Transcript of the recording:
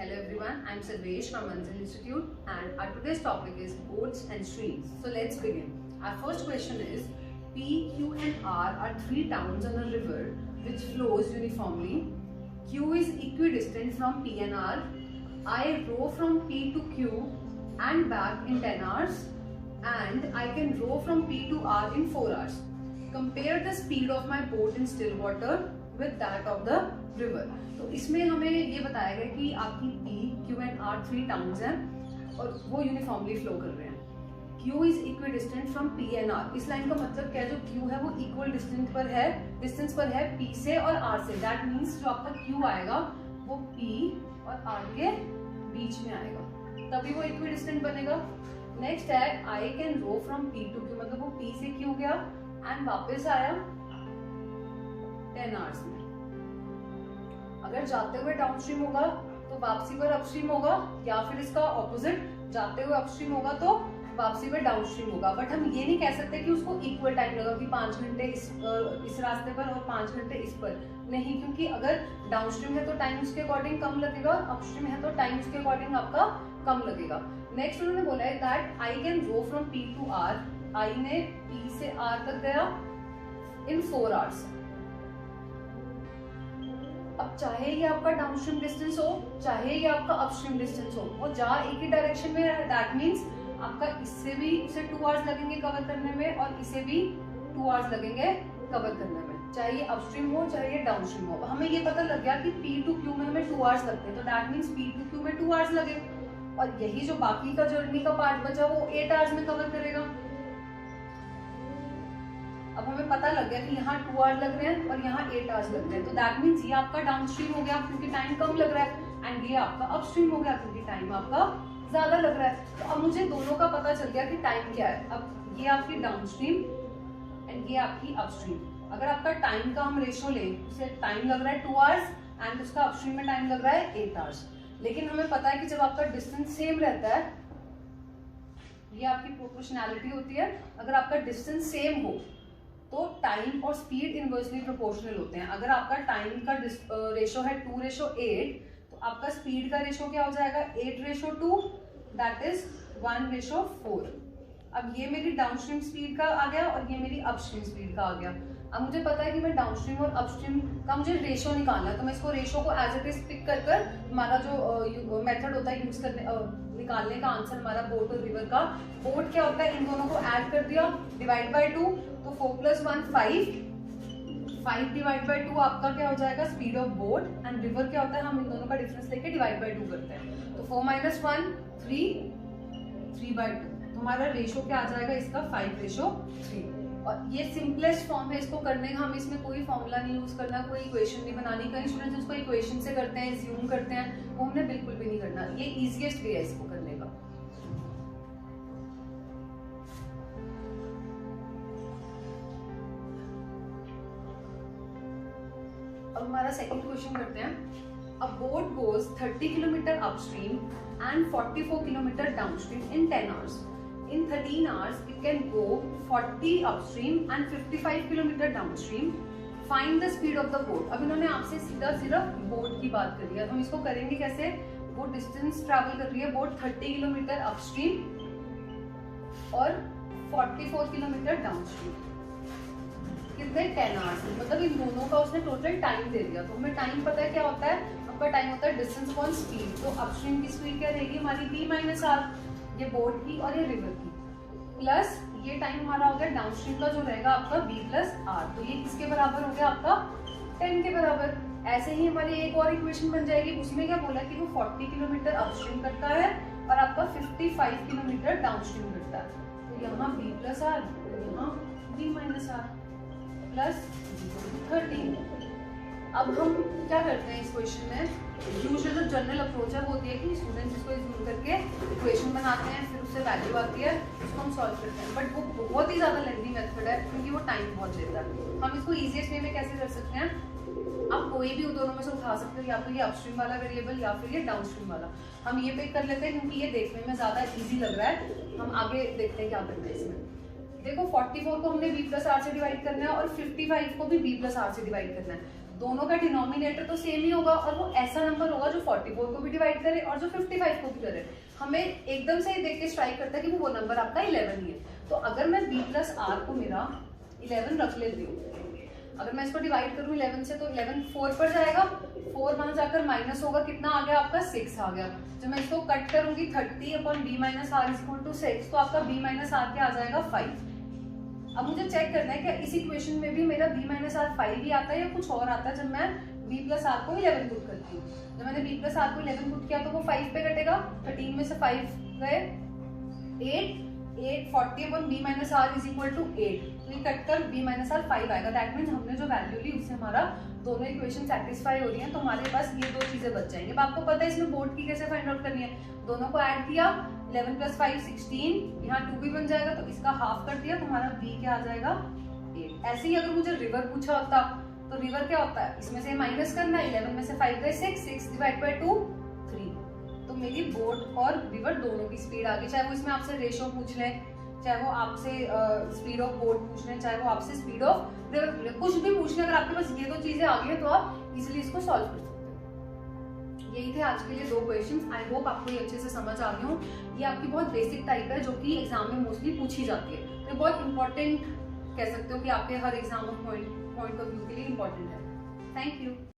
Hello everyone, I am Sarvesh from Manzil Institute and our today's topic is boats and streams. So let's begin. Our first question is, P, Q and R are three towns on a river which flows uniformly. Q is equidistant from P and R. I row from P to Q and back in 10 hours and I can row from P to R in 4 hours. Compare the speed of my boat in still water with that of the river. तो इसमें हमें ये बताया गया कि आपकी P, Q and R three towns हैं और वो यूनिफॉर्मली फ्लो कर रहे हैं. Q is equidistant from P and R. इस लाइन का मतलब क्या है, जो Q है वो इक्वल डिस्टेंस पर है P से और R से. दैट मीन्स जो आपका Q आएगा वो P और R के बीच में आएगा, तभी वो इक्विडिस्टेंट बनेगा. नेक्स्ट है I can row from P to Q, मतलब वो P से Q गया एंड वापस आया 10 आवर्स में. अगर जाते हुए डाउनस्ट्रीम होगा तो वापसी पर अपस्ट्रीम होगा, या फिर इसका ऑपोजिट, जाते हुए अपस्ट्रीम होगा तो वापसी पर डाउनस्ट्रीम होगा. बट हम ये नहीं कह सकते कि उसको इक्वल टाइम लगा कि 5 घंटे इस रास्ते पर और 5 घंटे इस पर. नहीं, क्योंकि अगर डाउनस्ट्रीम है तो टाइम उसके अकॉर्डिंग कम लगेगा और अपस्ट्रीम है तो टाइम उसके अकॉर्डिंग आपका कम लगेगा. नेक्स्ट उन्होंने बोला है that I can row from P to R. I ने P से R तक गया इन 4 आवर्स. अब चाहे ये आपका डाउनस्ट्रीम डिस्टेंस हो, चाहे ये आपका अपस्ट्रीम डिस्टेंस हो, वो जा एक ही डायरेक्शन में है. दैट मींस आपका इससे भी उसे 2 आवर्स लगेंगे कवर करने में और इसे भी 2 आवर्स लगेंगे कवर करने में, चाहे ये अपस्ट्रीम हो चाहे ये डाउनस्ट्रीम हो. हमें ये पता लग गया कि P टू Q में हमें 2 आवर्स लगते हैं, तो that means P to Q में 2 आवर्स लगे और यही जो बाकी का जर्नी का पार्ट बचा वो 8 आवर्स में कवर करेगा. अब हमें पता लग गया कि यहाँ 2 आवर्स लग रहे हैं और यहाँ 8 आवर्स लग रहे हैं, तो दैट मीन्स ये आपका डाउनस्ट्रीम हो गया क्योंकि टाइम कम लग रहा है, एंड ये आपका अपस्ट्रीम हो गया क्योंकि टाइम आपका ज्यादा लग रहा है. तो अब मुझे दोनों का पता चल गया कि टाइम क्या है. अब ये आपकी डाउनस्ट्रीम एंड ये आपकी अपस्ट्रीम. अगर आपका टाइम का हम रेशो लें, उसे टाइम लग रहा है 2 आवर्स एंड उसका अपस्ट्रीम में टाइम लग रहा है 8 आवर्स. लेकिन हमें पता है कि जब आपका डिस्टेंस सेम रहता है, ये आपकी प्रोपोर्शनैलिटी होती है, अगर आपका डिस्टेंस सेम हो तो टाइम और स्पीड इनवर्सली प्रोपोर्शनल होते हैं. अगर आपका टाइम का रेशो है 2:8 तो आपका स्पीड का रेशो क्या हो जाएगा 8:2, दैट इज 1:4. अब ये मेरी डाउनस्ट्रीम स्पीड का आ गया और ये मेरी अपस्ट्रीम स्पीड का आ गया. अब मुझे पता है कि मैं डाउनस्ट्रीम और अपस्ट्रीम का मुझे रेशो निकालना है, तो मैं इसको रेशो को एज इट इज पिक कर हमारा जो मेथड होता है यूज करने निकालने का आंसर हमारा बोट और रिवर का. बोट क्या होता है, इन दोनों को ऐड कर दिया, डिवाइड बाय 2, तो 4 + 1 5 डिवाइड बाय 2 आपका क्या हो जाएगा speed of boat. And river क्या होता है, हम इन दोनों का डिफरेंस लेके डिवाइड बाय 2 करते हैं, तो 4 - 1 3/2. तो हमारा रेशो क्या आ जाएगा इसका 5:3. और ये सिंपलेस्ट फॉर्म है, इसको करने का हमें इसमें कोई फॉर्मूला नहीं यूज करना, कोई इक्वेशन नहीं बनानी. कई स्टूडेंट्स उसको इक्वेशन से करते हैं, ज्यूम करते हैं, वो हमने बिल्कुल भी नहीं करना. ये इजीएस्ट वे है इसको करने का. अब हमारा सेकंड क्वेश्चन करते हैं. अ boat goes 30 kilometre upstream and 44 kilometre downstream in 10 hours. In 13 hours, it can go 40 upstream and 55 kilometer downstream. Find the speed of the boat. अब इन्होंने आपसे सीधा सिर्फ बोट की बात करी है, तो हम इसको करेंगे कैसे. वो डिस्टेंस ट्रैवल कर रही है बोट 30 किलोमीटर अपस्ट्रीम और 44 किलोमीटर डाउनस्ट्रीम. कितने 10 आवर्स, मतलब इन दोनों का उसने टोटल टाइम दे दिया. तो हमें टाइम पता है क्या होता है, आपका टाइम होता है डिस्टेंस अपॉन स्पीड. तो अपस्ट्रीम की स्पीड क्या रहेगी हमारी P - R, ये बोट की और ये रिवर की, प्लस ये टाइम हमारा हो गया डाउनस्ट्रीम का जो रहेगा आपका B + R. तो ये किसके बराबर हो गया आपका 10 के बराबर. ऐसे ही हमारी एक और इक्वेशन बन जाएगी, उसमें क्या बोला कि वो 40 किलोमीटर अपस्ट्रीम करता है और आपका 55 किलोमीटर डाउनस्ट्रीम करता है. तो यहाँ B + R, यहाँ B - R प्लस 13. अब हम क्या करते हैं इस क्वेश्चन में, यूजुअल जो जनरल अप्रोच है वो होती है कि स्टूडेंट्स इसको यूज करके इक्वेशन बनाते हैं, फिर उससे वैल्यू आती है, उसको हम सॉल्व करते हैं. बट वो बहुत ही ज़्यादा लेंथी मेथड है क्योंकि वो टाइम बहुत लेता है. हम इसको ईजीएस्ट वे में कैसे कर सकते हैं, आप कोई भी उन दोनों में से उठा सकते हो, या तो ये अपस्ट्रीम वाला वेरिएबल या फिर ये डाउनस्ट्रीम वाला. हम ये पिक कर लेते हैं क्योंकि ये देखने में ज़्यादा ईजी लग रहा है. हम आगे देखते हैं क्या करते हैं इसमें. देखो 44 को हमने B + R से डिवाइड करना है और 55 को भी B + R से डिवाइड करना है. दोनों का डिनोमिनेटर तो सेम ही होगा और वो ऐसा नंबर होगा जो 44 को भी डिवाइड करे और जो 55 को भी करे। हमें एकदम से ही देख के स्ट्राइक करता है कि वो नंबर आपका 11 ही है। तो अगर मैं b प्लस आर को मेरा 11 रख लेती हूँ, अगर मैं इसको डिवाइड करूँ 11 से तो 11 4 पर जाएगा, 4 वहां जाकर माइनस होगा, कितना आ गया आपका 6 आ गया। जब मैं इसको कट करूंगी 30 upon b minus r equal to 6 तो आपका b माइनस आर क्या आ जाएगा 5। अब मुझे चेक करना है कि इस इक्वेशन में भी मेरा b माइनस आर 5 ही आता है या कुछ और आता है। जब मैं b प्लस आर को 11 पुट करती हूँ, जब मैंने b प्लस आर को 11 पुट किया तो वो 5 पे कटेगा, 13 में से 5 गए 8 40 upon b minus r is equal to 8, तो ये कट कर b माइनस आर 5 आएगा। दैट मीन्स हमने जो वैल्यू ली उससे हमारा दोनों इक्वेशन सेटिस्फाई हो रही हैं, तो हमारे पास ये दो चीजें बच जाएंगी। अब आपको पता है इसमें बोर्ड की कैसे फाइंड आउट करनी है, दोनों को ऐड किया 11 प्लस 5 16, यहाँ 2 भी बन जाएगा तो इसका हाफ कर दिया तो हमारा b क्या आ जाएगा 8। ऐसे ही अगर मुझे रिवर पूछा होता तो रिवर क्या होता है, इसमें से माइनस करना, 11 में से 5 गए 6 डिवाइड बाय 2 3। तो मेरी बोट और रिवर दोनों की स्पीड आ गई, चाहे वो इसमें आपसे रेशो पूछ लें, चाहे वो आपसे स्पीड ऑफ बोट पूछ लें, चाहे वो आपसे स्पीड ऑफ रिवर पूछ लें, कुछ भी पूछ लें, अगर आपके पास ये दो चीजें आ गई है तो आप इजिली इसको सॉल्व कर सकते हो। यही थे आज के लिए दो क्वेश्चंस। आई होप आपको ये अच्छे से समझ आ गए हो। ये आपकी बहुत बेसिक टाइप है जो कि एग्जाम में मोस्टली पूछी जाती है, तो बहुत इंपॉर्टेंट कह सकते हो कि आपके हर एग्जाम पॉइंट ऑफ व्यू के लिए इंपॉर्टेंट है। Thank you.